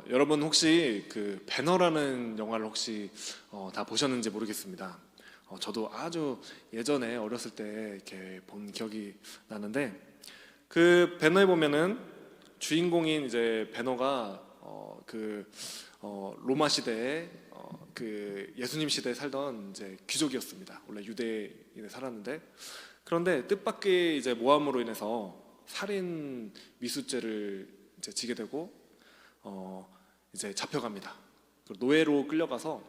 여러분 혹시 그 배너라는 영화를 혹시 다 보셨는지 모르겠습니다. 저도 아주 예전에 어렸을 때 이렇게 본 기억이 나는데, 그 배너에 보면은 주인공인 이제 배너가 로마 시대에 그 예수님 시대에 살던 이제 귀족이었습니다. 원래 유대인에 살았는데, 그런데 뜻밖의 이제 모함으로 인해서 살인 미수죄를 이제 지게 되고 이제 잡혀갑니다. 노예로 끌려가서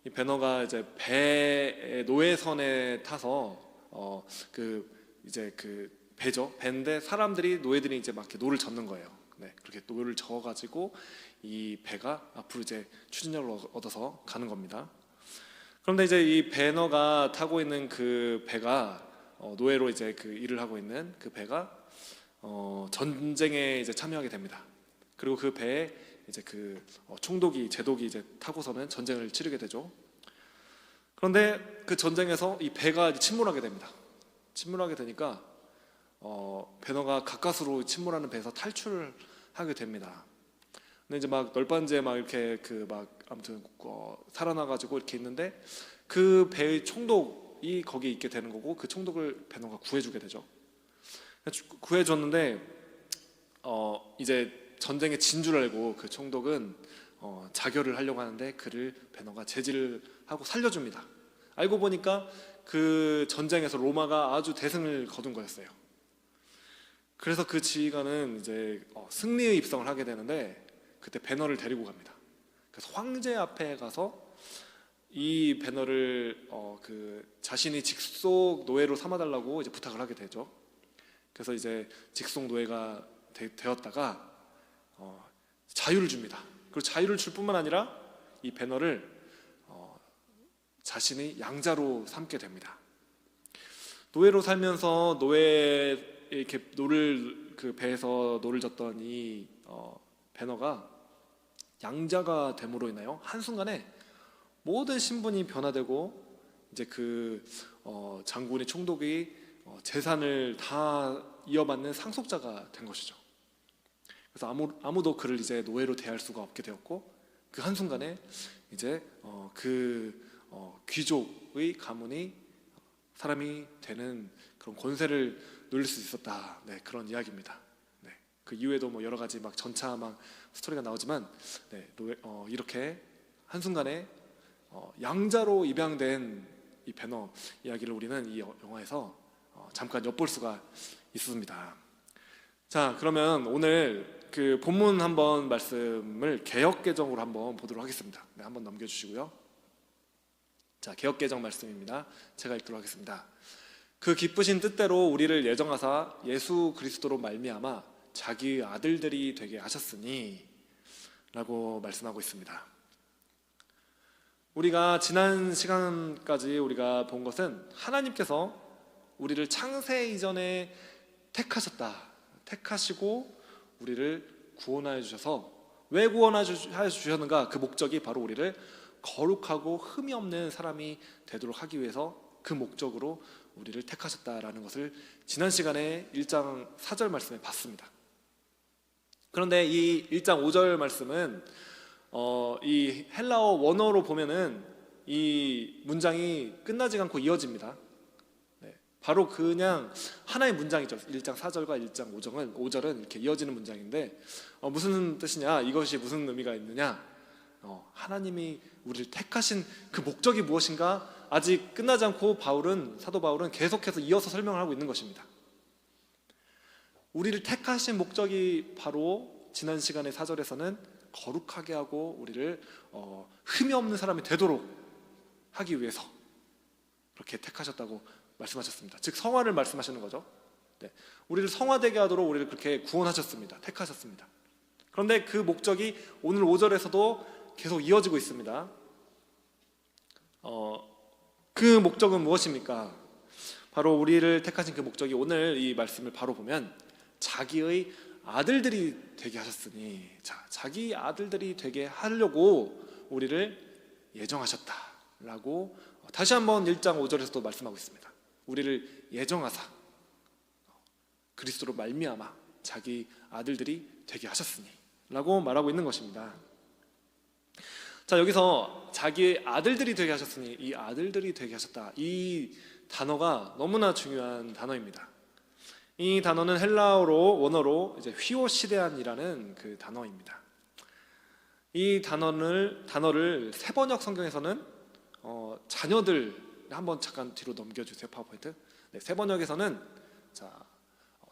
이 배너가 이제 배 노예선에 타서 이제 그 배죠. 배인데 사람들이 노예들이 이제 막 이렇게 노를 젓는 거예요. 네, 그렇게 노를 저어가지고 이 배가 앞으로 이제 추진력을 얻어서 가는 겁니다. 그런데 이제 이 배너가 타고 있는 그 배가 노예로 이제 그 일을 하고 있는 그 배가 전쟁에 이제 참여하게 됩니다. 그리고 그 배에 이제 그 제독이 이제 타고서는 전쟁을 치르게 되죠. 그런데 그 전쟁에서 이 배가 침몰하게 됩니다. 침몰하게 되니까 배너가 가까스로 침몰하는 배에서 탈출을 하게 됩니다. 근데 이제 막 널빤지에 막 이렇게 아무튼 살아나가지고 이렇게 있는데, 그 배의 총독이 거기 있게 되는 거고, 그 총독을 배너가 구해주게 되죠. 구해줬는데 이제 전쟁에 진 줄 알고 그 총독은 자결을 하려고 하는데 그를 배너가 제지를 하고 살려줍니다. 알고 보니까 그 전쟁에서 로마가 아주 대승을 거둔 거였어요. 그래서 그 지휘관은 이제 승리의 입성을 하게 되는데, 그때 배너를 데리고 갑니다. 그래서 황제 앞에 가서 이 배너를 자신이 직속 노예로 삼아달라고 이제 부탁을 하게 되죠. 그래서 이제 직속 노예가 되었다가 자유를 줍니다. 그리고 자유를 줄 뿐만 아니라 이 배너를 자신의 양자로 삼게 됩니다. 노예로 살면서 이렇게 그 배에서 노를 젓던 이 배너가 양자가 됨으로 인하여 한순간에 모든 신분이 변화되고, 이제 그 장군의 총독이 재산을 다 이어받는 상속자가 된 것이죠. 그래서 아무도 그를 이제 노예로 대할 수가 없게 되었고, 그 한순간에 이제 귀족의 가문이 사람이 되는 그런 권세를 누릴 수 있었다. 네, 그런 이야기입니다. 네, 그 이후에도 뭐 여러 가지 막 전차 막 스토리가 나오지만, 네, 이렇게 한순간에 양자로 입양된 이 배너 이야기를 우리는 이 영화에서 잠깐 엿볼 수가 있습니다. 자, 그러면 오늘 그 본문 한번 말씀을 개역개정으로 한번 보도록 하겠습니다. 네, 한번 넘겨주시고요. 자, 개역개정 말씀입니다. 제가 읽도록 하겠습니다. 그 기쁘신 뜻대로 우리를 예정하사 예수 그리스도로 말미암아 자기의 아들들이 되게 하셨으니 라고 말씀하고 있습니다. 우리가 지난 시간까지 우리가 본 것은 하나님께서 우리를 창세 이전에 택하시고 우리를 구원하여 주셔서, 왜 구원하여 주셨는가? 그 목적이 바로 우리를 거룩하고 흠이 없는 사람이 되도록 하기 위해서 그 목적으로 우리를 택하셨다라는 것을 지난 시간에 1장 4절 말씀에 봤습니다. 그런데 이 1장 5절 말씀은 이 헬라어 원어로 보면은 이 문장이 끝나지 않고 이어집니다. 네, 바로 그냥 하나의 문장이죠. 1장 4절과 1장 5절은 이렇게 이어지는 문장인데, 무슨 뜻이냐? 이것이 무슨 의미가 있느냐? 하나님이 우리를 택하신 그 목적이 무엇인가? 아직 끝나지 않고 사도 바울은 계속해서 이어서 설명을 하고 있는 것입니다. 우리를 택하신 목적이 바로 지난 시간의 4절에서는 거룩하게 하고 우리를 흠이 없는 사람이 되도록 하기 위해서 그렇게 택하셨다고 말씀하셨습니다. 즉 성화를 말씀하시는 거죠. 네, 우리를 성화되게 하도록 우리를 그렇게 구원하셨습니다. 택하셨습니다. 그런데 그 목적이 오늘 5절에서도 계속 이어지고 있습니다. 그 목적은 무엇입니까? 바로 우리를 택하신 그 목적이, 오늘 이 말씀을 바로 보면 자기의 아들들이 되게 하셨으니, 자기 아들들이 되게 하려고 우리를 예정하셨다라고 다시 한번 1장 5절에서도 말씀하고 있습니다. 우리를 예정하사 그리스도로 말미암아 자기 아들들이 되게 하셨으니, 라고 말하고 있는 것입니다. 자, 여기서 자기의 아들들이 되게 하셨으니 이 아들들이 되게 하셨다, 이 단어가 너무나 중요한 단어입니다. 이 단어는 헬라어로 원어로 이제 휘오시데안이라는 그 단어입니다. 이 단어를 세번역 성경에서는 자녀들, 한번 잠깐 뒤로 넘겨주세요. 파워포인트. 네, 세번역에서는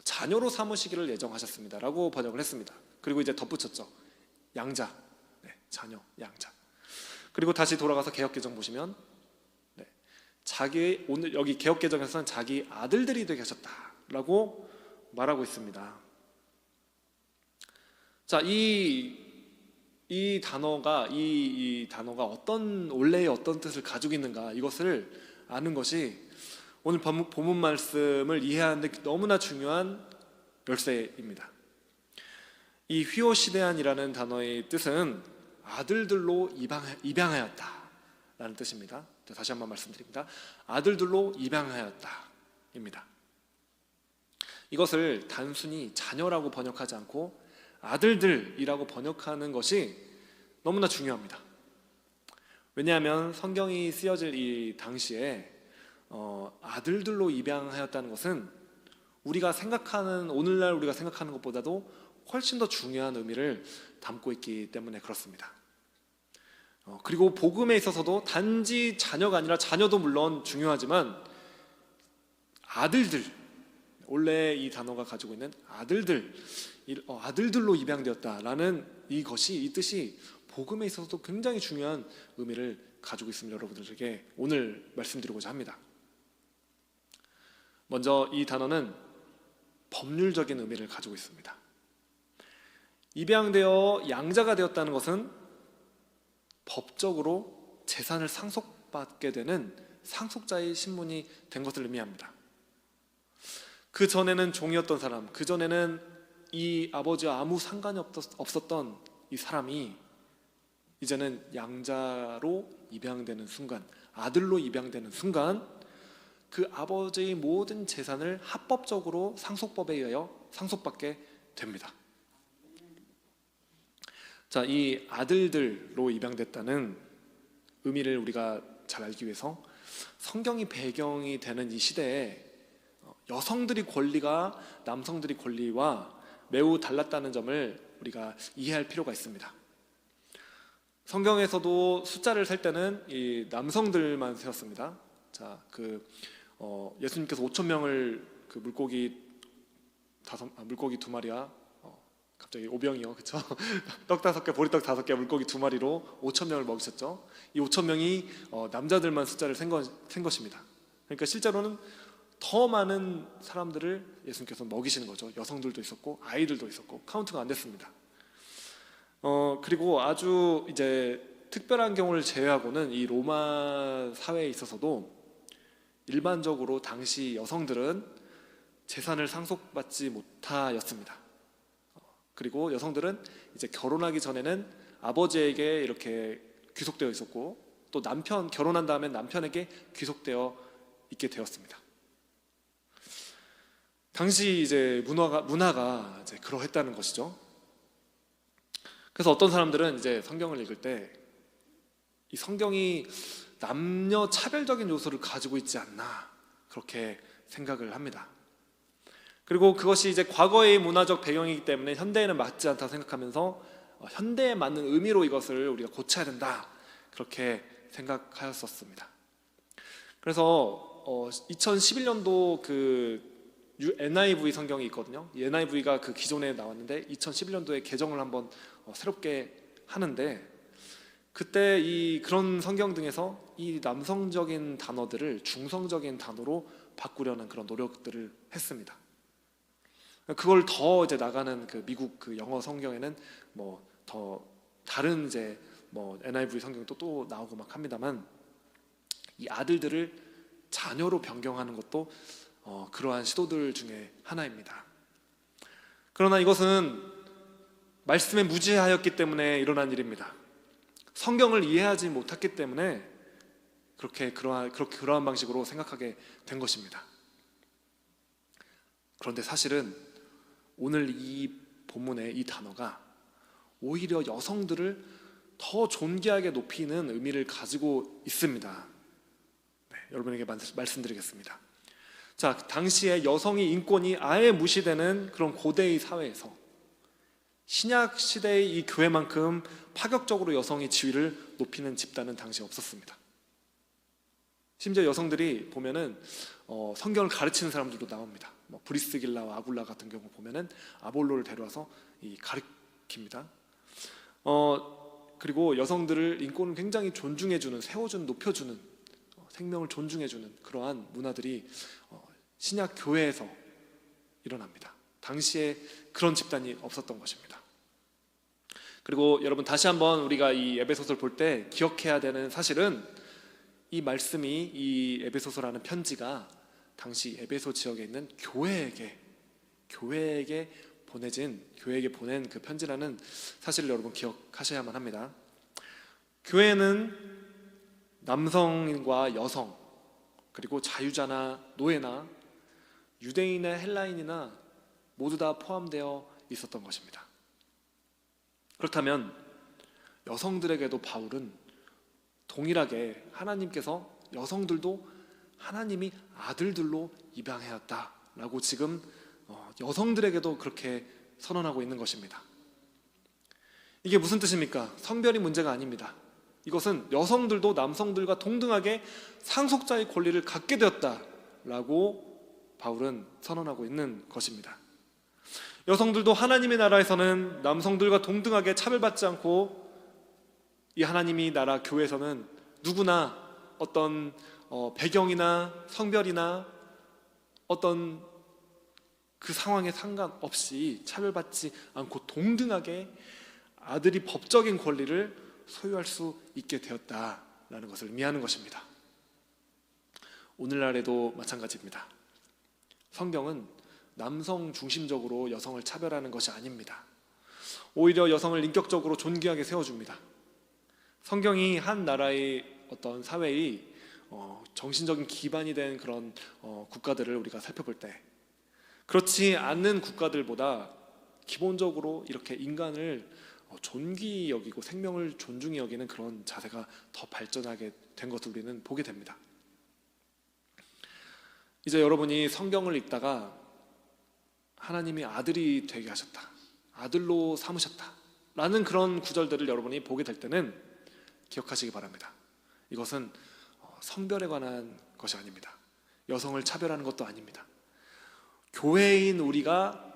자녀로 삼으시기를 예정하셨습니다라고 번역을 했습니다. 그리고 이제 덧붙였죠. 양자, 네, 자녀, 양자. 그리고 다시 돌아가서 개역개정 보시면 오늘 여기 개역개정에서는 자기 아들들이 되게 하셨다라고 말하고 있습니다. 자, 이 단어가 원래의 어떤 뜻을 가지고 있는가, 이것을 아는 것이 오늘 본문 말씀을 이해하는 데 너무나 중요한 열쇠입니다. 이 휘오시데안이라는 단어의 뜻은 아들들로 입양하였다라는 뜻입니다. 다시 한번 말씀드립니다. 아들들로 입양하였다입니다. 이것을 단순히 자녀라고 번역하지 않고 아들들이라고 번역하는 것이 너무나 중요합니다. 왜냐하면 성경이 쓰여질 이 당시에 아들들로 입양하였다는 것은 오늘날 우리가 생각하는 것보다도 훨씬 더 중요한 의미를 담고 있기 때문에 그렇습니다. 그리고 복음에 있어서도 단지 자녀가 아니라, 자녀도 물론 중요하지만 아들들, 원래 이 단어가 가지고 있는 아들들로 입양되었다라는 이 뜻이 복음에 있어서도 굉장히 중요한 의미를 가지고 있음을 여러분들에게 오늘 말씀드리고자 합니다. 먼저 이 단어는 법률적인 의미를 가지고 있습니다. 입양되어 양자가 되었다는 것은 법적으로 재산을 상속받게 되는 상속자의 신분이 된 것을 의미합니다. 그 전에는 종이었던 사람, 그 전에는 이 아버지와 아무 상관이 없었던 이 사람이 이제는 양자로 입양되는 순간, 아들로 입양되는 순간, 그 아버지의 모든 재산을 합법적으로 상속법에 의하여 상속받게 됩니다. 자, 이 아들들로 입양됐다는 의미를 우리가 잘 알기 위해서 성경이 배경이 되는 이 시대에 여성들의 권리가 남성들의 권리와 매우 달랐다는 점을 우리가 이해할 필요가 있습니다. 성경에서도 숫자를 셀 때는 이 남성들만 세웠습니다. 자, 예수님께서 5,000명을 그 물고기 2마리와 갑자기 오병이요, 그렇죠? 떡 5개, 보리떡 5개, 물고기 2마리로 5,000명을 먹이셨죠. 이 5,000명이 남자들만 숫자를 센 것입니다. 그러니까 실제로는 더 많은 사람들을 예수님께서 먹이시는 거죠. 여성들도 있었고 아이들도 있었고 카운트가 안 됐습니다. 그리고 아주 이제 특별한 경우를 제외하고는 이 로마 사회에 있어서도 일반적으로 당시 여성들은 재산을 상속받지 못하였습니다. 그리고 여성들은 이제 결혼하기 전에는 아버지에게 이렇게 귀속되어 있었고, 또 결혼한 다음에 남편에게 귀속되어 있게 되었습니다. 당시 이제 문화가 이제 그러했다는 것이죠. 그래서 어떤 사람들은 이제 성경을 읽을 때 이 성경이 남녀 차별적인 요소를 가지고 있지 않나, 그렇게 생각을 합니다. 그리고 그것이 이제 과거의 문화적 배경이기 때문에 현대에는 맞지 않다 생각하면서 현대에 맞는 의미로 이것을 우리가 고쳐야 된다, 그렇게 생각하였었습니다. 그래서 2011년도 그 NIV 성경이 있거든요. 이 NIV가 그 기존에 나왔는데 2011년도에 개정을 한번 새롭게 하는데, 그때 그런 성경 등에서 이 남성적인 단어들을 중성적인 단어로 바꾸려는 그런 노력들을 했습니다. 그걸 더 이제 나가는 그 미국 그 영어 성경에는 더 다른 이제 NIV 성경도 또 나오고 막 합니다만, 이 아들들을 자녀로 변경하는 것도 그러한 시도들 중에 하나입니다. 그러나 이것은 말씀에 무지하였기 때문에 일어난 일입니다. 성경을 이해하지 못했기 때문에 그러한 방식으로 생각하게 된 것입니다. 그런데 사실은 오늘 이 본문의 이 단어가 오히려 여성들을 더 존귀하게 높이는 의미를 가지고 있습니다. 네, 여러분에게 말씀드리겠습니다. 자, 당시에 여성의 인권이 아예 무시되는 그런 고대의 사회에서 신약 시대의 이 교회만큼 파격적으로 여성의 지위를 높이는 집단은 당시에 없었습니다. 심지어 여성들이 보면은 성경을 가르치는 사람들도 나옵니다. 브리스길라와 아굴라 같은 경우 보면은 아볼로를 데려와서 가르칩니다. 그리고 여성들을 인권을 굉장히 존중해주는, 세워주는, 높여주는, 생명을 존중해주는 그러한 문화들이 신약 교회에서 일어납니다. 당시에 그런 집단이 없었던 것입니다. 그리고 여러분, 다시 한번 우리가 이 에베소서를 볼 때 기억해야 되는 사실은, 이 말씀이, 이 에베소서라는 편지가 당시 에베소 지역에 있는 교회에게 보낸 그 편지라는 사실을 여러분 기억하셔야만 합니다. 교회는 남성과 여성, 그리고 자유자나 노예나 유대인이나 헬라인이나 모두 다 포함되어 있었던 것입니다. 그렇다면 여성들에게도 바울은 동일하게 하나님께서 여성들도 하나님이 아들들로 입양하였다라고 지금 여성들에게도 그렇게 선언하고 있는 것입니다. 이게 무슨 뜻입니까? 성별이 문제가 아닙니다. 이것은 여성들도 남성들과 동등하게 상속자의 권리를 갖게 되었다라고 바울은 선언하고 있는 것입니다. 여성들도 하나님의 나라에서는 남성들과 동등하게 차별받지 않고, 이 하나님의 나라 교회에서는 누구나 어떤 배경이나 성별이나 어떤 그 상황에 상관없이 차별받지 않고 동등하게 아들이 법적인 권리를 소유할 수 있게 되었다라는 것을 의미하는 것입니다. 오늘날에도 마찬가지입니다. 성경은 남성 중심적으로 여성을 차별하는 것이 아닙니다. 오히려 여성을 인격적으로 존귀하게 세워줍니다. 성경이 한 나라의 어떤 사회의 정신적인 기반이 된 그런 국가들을 우리가 살펴볼 때, 그렇지 않는 국가들보다 기본적으로 이렇게 인간을 존귀히 여기고 생명을 존중히 여기는 그런 자세가 더 발전하게 된 것을 우리는 보게 됩니다. 이제 여러분이 성경을 읽다가 하나님이 아들이 되게 하셨다, 아들로 삼으셨다 라는 그런 구절들을 여러분이 보게 될 때는 기억하시기 바랍니다. 이것은 성별에 관한 것이 아닙니다. 여성을 차별하는 것도 아닙니다. 교회인 우리가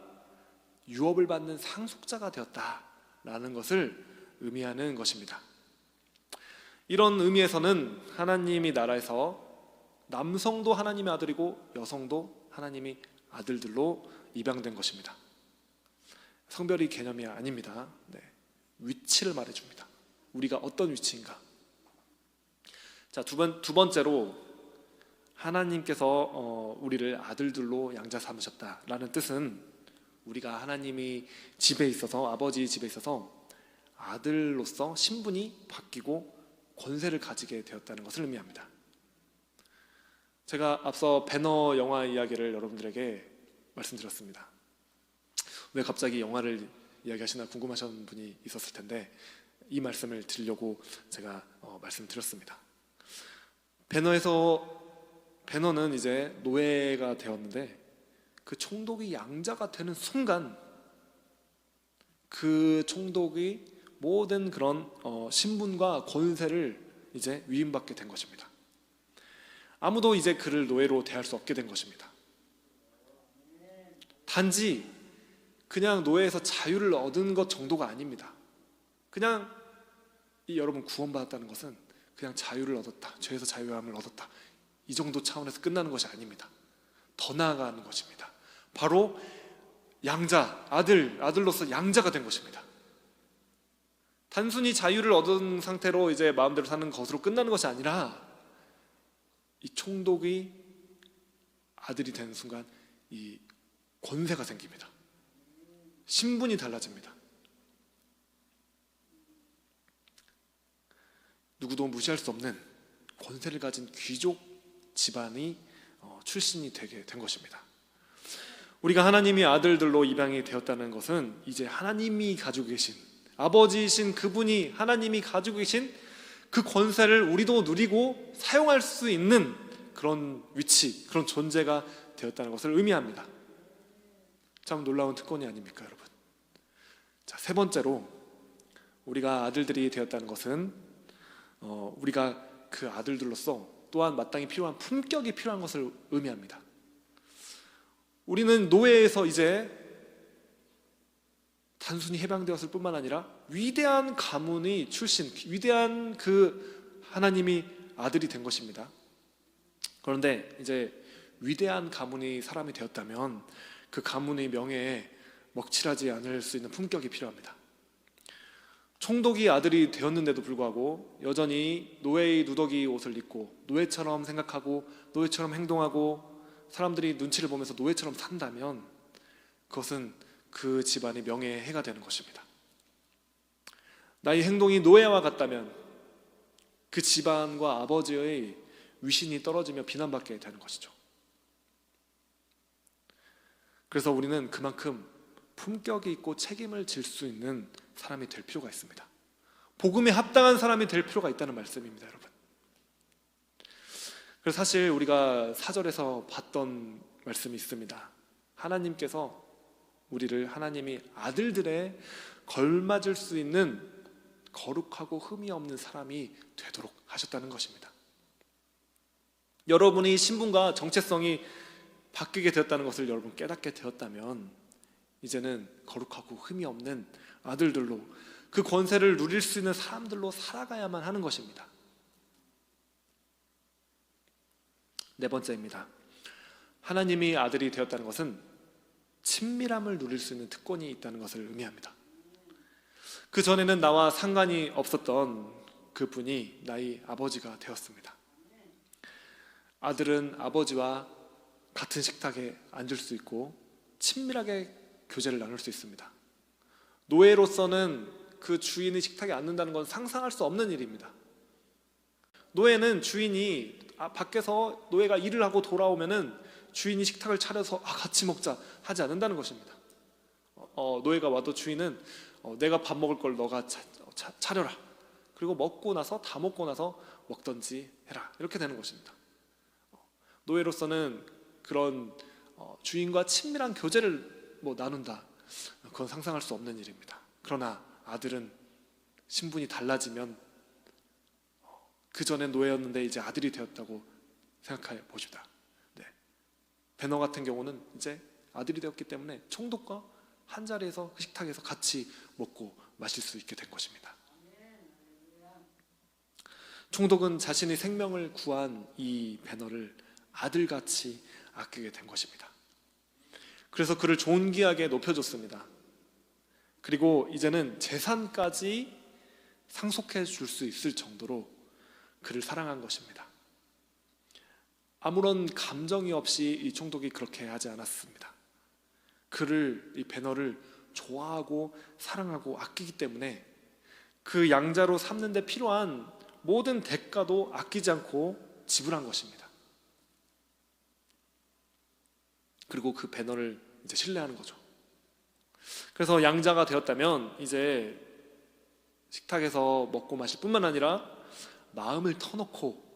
유업을 받는 상속자가 되었다라는 것을 의미하는 것입니다. 이런 의미에서는 하나님의 나라에서 남성도 하나님의 아들이고 여성도 하나님의 아들들로 입양된 것입니다. 성별이 개념이 아닙니다. 네. 위치를 말해줍니다. 우리가 어떤 위치인가. 자, 두 번째로 하나님께서 우리를 아들들로 양자 삼으셨다라는 뜻은, 우리가 하나님이 집에 있어서, 아버지 집에 있어서 아들로서 신분이 바뀌고 권세를 가지게 되었다는 것을 의미합니다. 제가 앞서 배너 영화 이야기를 여러분들에게 말씀드렸습니다. 왜 갑자기 영화를 이야기하시나 궁금하신 분이 있었을 텐데, 이 말씀을 드리려고 제가 말씀드렸습니다. 배너는 이제 노예가 되었는데, 그 총독이 양자가 되는 순간 그 총독이 모든 그런 신분과 권세를 이제 위임받게 된 것입니다. 아무도 이제 그를 노예로 대할 수 없게 된 것입니다. 단지 그냥 노예에서 자유를 얻은 것 정도가 아닙니다. 그냥 여러분, 구원받았다는 것은 그냥 자유를 얻었다, 죄에서 자유함을 얻었다, 이 정도 차원에서 끝나는 것이 아닙니다. 더 나아가는 것입니다. 바로 양자, 아들로서 양자가 된 것입니다. 단순히 자유를 얻은 상태로 이제 마음대로 사는 것으로 끝나는 것이 아니라, 이 총독이 아들이 되는 순간 이 권세가 생깁니다. 신분이 달라집니다. 누구도 무시할 수 없는 권세를 가진 귀족 집안이 출신이 되게 된 것입니다. 우리가 하나님의 아들들로 입양이 되었다는 것은 이제 하나님이 가지고 계신, 아버지이신 그분이, 하나님이 가지고 계신 그 권세를 우리도 누리고 사용할 수 있는 그런 위치, 그런 존재가 되었다는 것을 의미합니다. 참 놀라운 특권이 아닙니까, 여러분? 자, 세 번째로 우리가 아들들이 되었다는 것은 우리가 그 아들들로서 또한 마땅히 필요한 품격이 필요한 것을 의미합니다. 우리는 노예에서 이제 단순히 해방되었을 뿐만 아니라 위대한 가문의 출신, 위대한 그 하나님이 아들이 된 것입니다. 그런데 이제 위대한 가문의 사람이 되었다면 그 가문의 명예에 먹칠하지 않을 수 있는 품격이 필요합니다. 총독이 아들이 되었는데도 불구하고 여전히 노예의 누더기 옷을 입고 노예처럼 생각하고 노예처럼 행동하고 사람들이 눈치를 보면서 노예처럼 산다면 그것은 그 집안의 명예에 해가 되는 것입니다. 나의 행동이 노예와 같다면 그 집안과 아버지의 위신이 떨어지며 비난받게 되는 것이죠. 그래서 우리는 그만큼 품격이 있고 책임을 질 수 있는 사람이 될 필요가 있습니다. 복음에 합당한 사람이 될 필요가 있다는 말씀입니다, 여러분. 그래서 사실 우리가 4절에서 봤던 말씀이 있습니다. 하나님께서 우리를 하나님이 아들들에 걸맞을 수 있는 거룩하고 흠이 없는 사람이 되도록 하셨다는 것입니다. 여러분의 신분과 정체성이 바뀌게 되었다는 것을 여러분 깨닫게 되었다면 이제는 거룩하고 흠이 없는 아들들로 그 권세를 누릴 수 있는 사람들로 살아가야만 하는 것입니다. 네 번째입니다. 하나님이 아들이 되었다는 것은 친밀함을 누릴 수 있는 특권이 있다는 것을 의미합니다. 그 전에는 나와 상관이 없었던 그분이 나의 아버지가 되었습니다. 아들은 아버지와 같은 식탁에 앉을 수 있고 친밀하게 교제를 나눌 수 있습니다. 노예로서는 그 주인의 식탁에 앉는다는 건 상상할 수 없는 일입니다. 노예는 주인이 밖에서 노예가 일을 하고 돌아오면은 주인이 식탁을 차려서 같이 먹자 하지 않는다는 것입니다. 노예가 와도 주인은 내가 밥 먹을 걸 너가 차려라. 그리고 먹고 나서 다 먹고 나서 먹던지 해라. 이렇게 되는 것입니다. 노예로서는 그런 주인과 친밀한 교제를 나눈다. 그건 상상할 수 없는 일입니다. 그러나 아들은 신분이 달라지면 그 전엔 노예였는데 이제 아들이 되었다고 생각해 보십시다. 네. 베너 같은 경우는 이제 아들이 되었기 때문에 총독과 한 자리에서 그 식탁에서 같이 먹고 마실 수 있게 된 것입니다. 총독은 자신의 생명을 구한 이 베너를 아들같이 아끼게 된 것입니다. 그래서 그를 존귀하게 높여줬습니다. 그리고 이제는 재산까지 상속해 줄 수 있을 정도로 그를 사랑한 것입니다. 아무런 감정이 없이 이 총독이 그렇게 하지 않았습니다. 그를, 이 베너를 좋아하고 사랑하고 아끼기 때문에 그 양자로 삼는 데 필요한 모든 대가도 아끼지 않고 지불한 것입니다. 그리고 그 베너를 이제 신뢰하는 거죠. 그래서 양자가 되었다면 이제 식탁에서 먹고 마실 뿐만 아니라 마음을 터놓고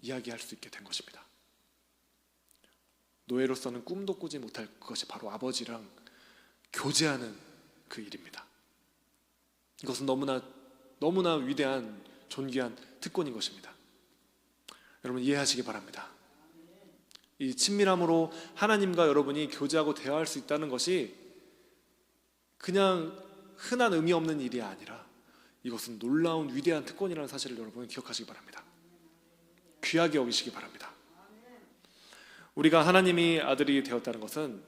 이야기할 수 있게 된 것입니다. 노예로서는 꿈도 꾸지 못할 그것이 바로 아버지랑 교제하는 그 일입니다. 이것은 너무나 위대한 존귀한 특권인 것입니다. 여러분 이해하시기 바랍니다. 이 친밀함으로 하나님과 여러분이 교제하고 대화할 수 있다는 것이 그냥 흔한 의미 없는 일이 아니라 이것은 놀라운 위대한 특권이라는 사실을 여러분 기억하시기 바랍니다. 귀하게 여기시기 바랍니다. 우리가 하나님이 아들이 되었다는 것은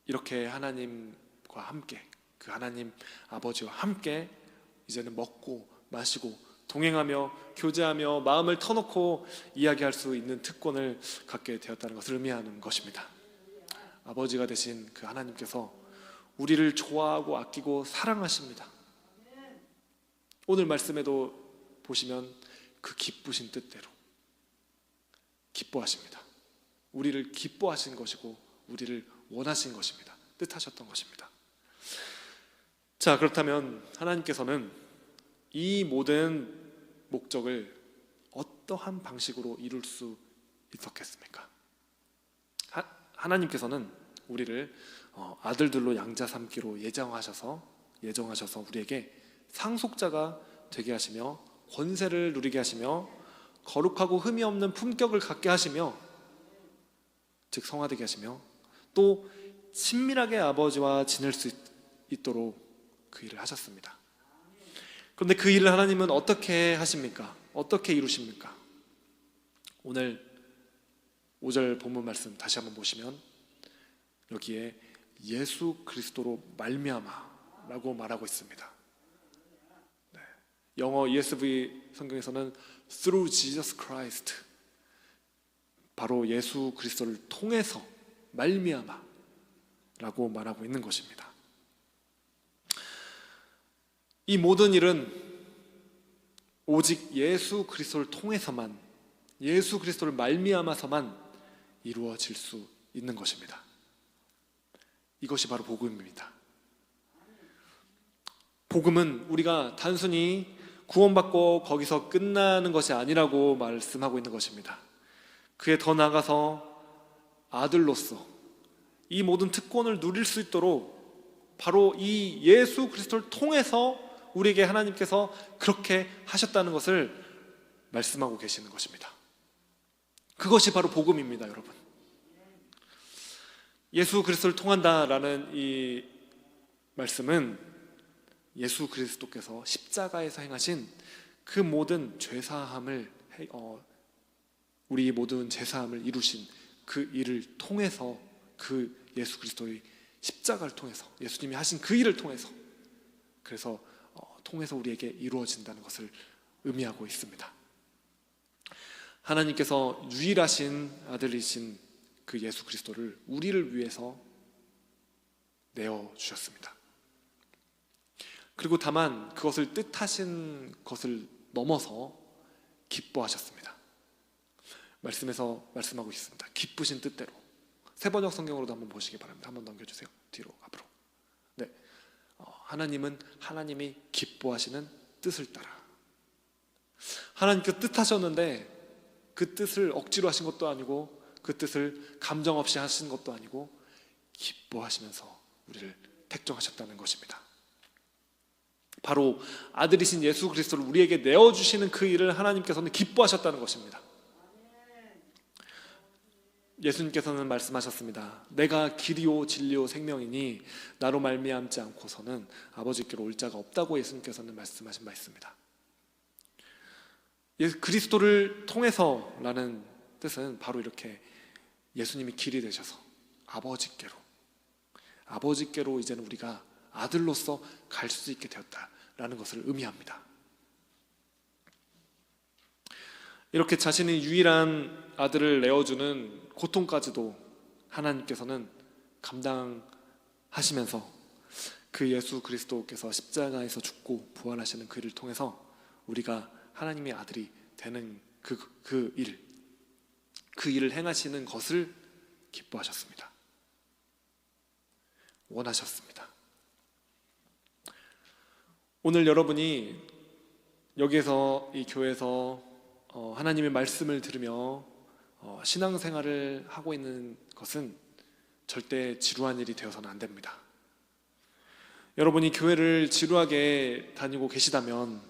이렇게 하나님과 함께, 그 하나님 아버지와 함께 이제는 먹고 마시고 동행하며 교제하며 마음을 터놓고 이야기할 수 있는 특권을 갖게 되었다는 것을 의미하는 것입니다. 아버지가 되신 그 하나님께서 우리를 좋아하고 아끼고 사랑하십니다. 오늘 말씀에도 보시면 그 기쁘신 뜻대로 기뻐하십니다. 우리를 기뻐하신 것이고 우리를 원하신 것입니다. 뜻하셨던 것입니다. 자, 그렇다면 하나님께서는 이 모든 목적을 어떠한 방식으로 이룰 수 있었겠습니까? 하나님께서는 우리를 아들들로 양자 삼기로 예정하셔서 우리에게 상속자가 되게 하시며 권세를 누리게 하시며 거룩하고 흠이 없는 품격을 갖게 하시며, 즉 성화되게 하시며, 또 친밀하게 아버지와 지낼 수 있도록 그 일을 하셨습니다. 그런데 그 일을 하나님은 어떻게 하십니까? 어떻게 이루십니까? 오늘 5절 본문 말씀 다시 한번 보시면 여기에 예수 그리스도로 말미암아라고 말하고 있습니다. 네. 영어 ESV 성경에서는 through Jesus Christ, 바로 예수 그리스도를 통해서 말미암아라고 말하고 있는 것입니다. 이 모든 일은 오직 예수 그리스도를 통해서만, 예수 그리스도를 말미암아서만 이루어질 수 있는 것입니다. 이것이 바로 복음입니다. 복음은 우리가 단순히 구원받고 거기서 끝나는 것이 아니라고 말씀하고 있는 것입니다. 그에 더 나아가서 아들로서 이 모든 특권을 누릴 수 있도록 바로 이 예수 그리스도를 통해서 우리에게 하나님께서 그렇게 하셨다는 것을 말씀하고 계시는 것입니다. 그것이 바로 복음입니다, 여러분. 예수 그리스도를 통한다라는 이 말씀은 예수 그리스도께서 십자가에서 행하신 그 모든 죄사함을, 우리 모든 죄사함을 이루신 그 일을 통해서, 그 예수 그리스도의 십자가를 통해서, 예수님이 하신 그 일을 통해서, 그래서 통해서 우리에게 이루어진다는 것을 의미하고 있습니다. 하나님께서 유일하신 아들이신 그 예수 그리스도를 우리를 위해서 내어주셨습니다. 그리고 다만 그것을 뜻하신 것을 넘어서 기뻐하셨습니다. 말씀에서 말씀하고 있습니다. 기쁘신 뜻대로. 세번역 성경으로도 한번 보시기 바랍니다. 한번 넘겨주세요. 뒤로, 앞으로. 네, 하나님은 하나님이 기뻐하시는 뜻을 따라. 하나님께서 뜻하셨는데 그 뜻을 억지로 하신 것도 아니고 그 뜻을 감정 없이 하신 것도 아니고 기뻐하시면서 우리를 택정하셨다는 것입니다. 바로 아들이신 예수 그리스도를 우리에게 내어주시는 그 일을 하나님께서는 기뻐하셨다는 것입니다. 예수님께서는 말씀하셨습니다. 내가 길이요 진리요 생명이니 나로 말미암지 않고서는 아버지께로 올 자가 없다고 예수님께서는 말씀하신 바 있습니다. 그리스도를 통해서라는 뜻은 바로 이렇게 예수님이 길이 되셔서 아버지께로 이제는 우리가 아들로서 갈 수 있게 되었다라는 것을 의미합니다. 이렇게 자신의 유일한 아들을 내어주는 고통까지도 하나님께서는 감당하시면서 그 예수 그리스도께서 십자가에서 죽고 부활하시는 그 일을 통해서 우리가 하나님의 아들이 되는 그 일을 행하시는 것을 기뻐하셨습니다. 원하셨습니다. 오늘 여러분이 여기에서, 이 교회에서 하나님의 말씀을 들으며 신앙생활을 하고 있는 것은 절대 지루한 일이 되어서는 안 됩니다. 여러분이 교회를 지루하게 다니고 계시다면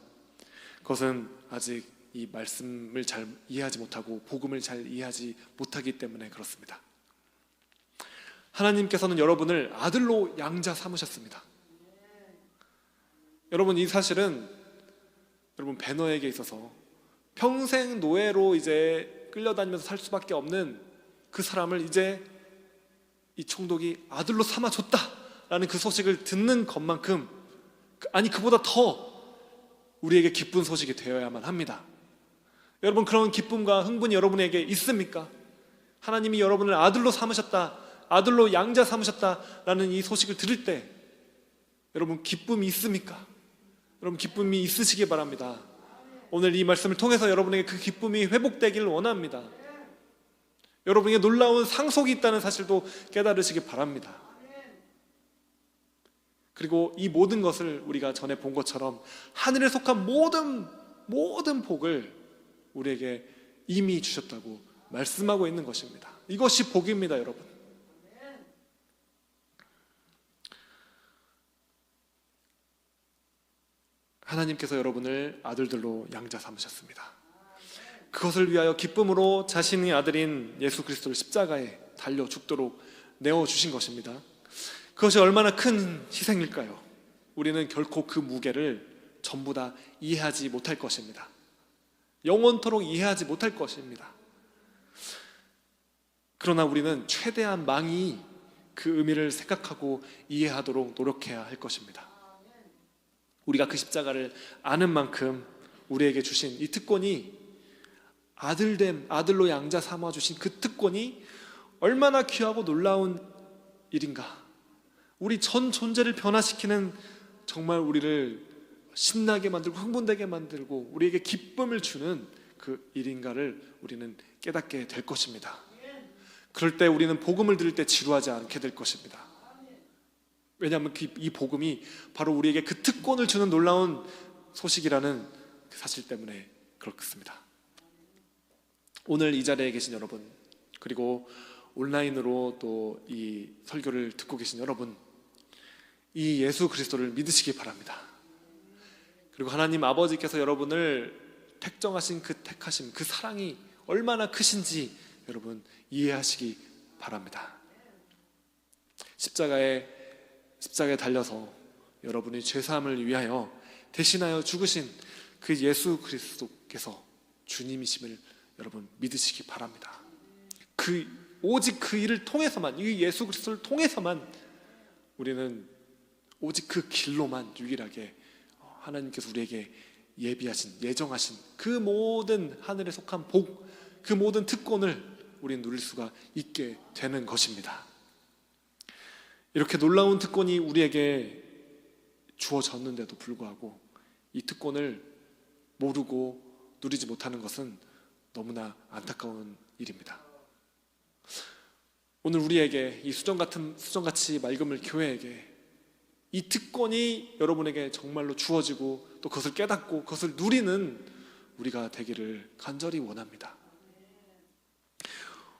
그것은 아직 이 말씀을 잘 이해하지 못하고 복음을 잘 이해하지 못하기 때문에 그렇습니다. 하나님께서는 여러분을 아들로 양자 삼으셨습니다. 여러분, 이 사실은 여러분 배너에게 있어서 평생 노예로 이제 끌려다니면서 살 수밖에 없는 그 사람을 이제 이 총독이 아들로 삼아줬다라는 그 소식을 듣는 것만큼, 아니 그보다 더 우리에게 기쁜 소식이 되어야만 합니다. 여러분, 그런 기쁨과 흥분이 여러분에게 있습니까? 하나님이 여러분을 아들로 삼으셨다, 아들로 양자 삼으셨다라는 이 소식을 들을 때 여러분 기쁨이 있습니까? 여러분 기쁨이 있으시기 바랍니다. 오늘 이 말씀을 통해서 여러분에게 그 기쁨이 회복되기를 원합니다. 여러분에게 놀라운 상속이 있다는 사실도 깨달으시기 바랍니다. 그리고 이 모든 것을 우리가 전에 본 것처럼 하늘에 속한 모든 복을 우리에게 이미 주셨다고 말씀하고 있는 것입니다. 이것이 복입니다, 여러분. 하나님께서 여러분을 아들들로 양자 삼으셨습니다. 그것을 위하여 기쁨으로 자신의 아들인 예수 그리스도를 십자가에 달려 죽도록 내어주신 것입니다. 그것이 얼마나 큰 희생일까요? 우리는 결코 그 무게를 전부 다 이해하지 못할 것입니다. 영원토록 이해하지 못할 것입니다. 그러나 우리는 최대한 많이 그 의미를 생각하고 이해하도록 노력해야 할 것입니다. 우리가 그 십자가를 아는 만큼 우리에게 주신 이 특권이, 아들로 양자 삼아 주신 그 특권이 얼마나 귀하고 놀라운 일인가. 우리 전 존재를 변화시키는, 정말 우리를 신나게 만들고 흥분되게 만들고 우리에게 기쁨을 주는 그 일인가를 우리는 깨닫게 될 것입니다. 그럴 때 우리는 복음을 들을 때 지루하지 않게 될 것입니다. 왜냐하면 이 복음이 바로 우리에게 그 특권을 주는 놀라운 소식이라는 그 사실 때문에 그렇습니다. 오늘 이 자리에 계신 여러분, 그리고 온라인으로 또 이 설교를 듣고 계신 여러분, 이 예수 그리스도를 믿으시기 바랍니다. 그리고 하나님 아버지께서 여러분을 택정하신 그 택하심, 그 사랑이 얼마나 크신지 여러분 이해하시기 바랍니다. 십자가에 달려서 여러분의 죄사함을 위하여 대신하여 죽으신 그 예수 그리스도께서 주님이심을 여러분 믿으시기 바랍니다. 오직 그 일을 통해서만, 이 예수 그리스도를 통해서만 우리는 오직 그 길로만 유일하게 하나님께서 우리에게 예정하신 그 모든 하늘에 속한 복, 그 모든 특권을 우리는 누릴 수가 있게 되는 것입니다. 이렇게 놀라운 특권이 우리에게 주어졌는데도 불구하고 이 특권을 모르고 누리지 못하는 것은 너무나 안타까운 일입니다. 오늘 우리에게 이 수정같이 맑음을 교회에게 이 특권이 여러분에게 정말로 주어지고 또 그것을 깨닫고 그것을 누리는 우리가 되기를 간절히 원합니다.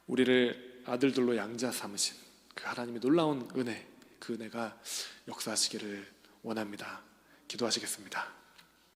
우리를 아들들로 양자 삼으신 그 하나님의 놀라운 은혜, 그 은혜가 역사하시기를 원합니다. 기도하시겠습니다.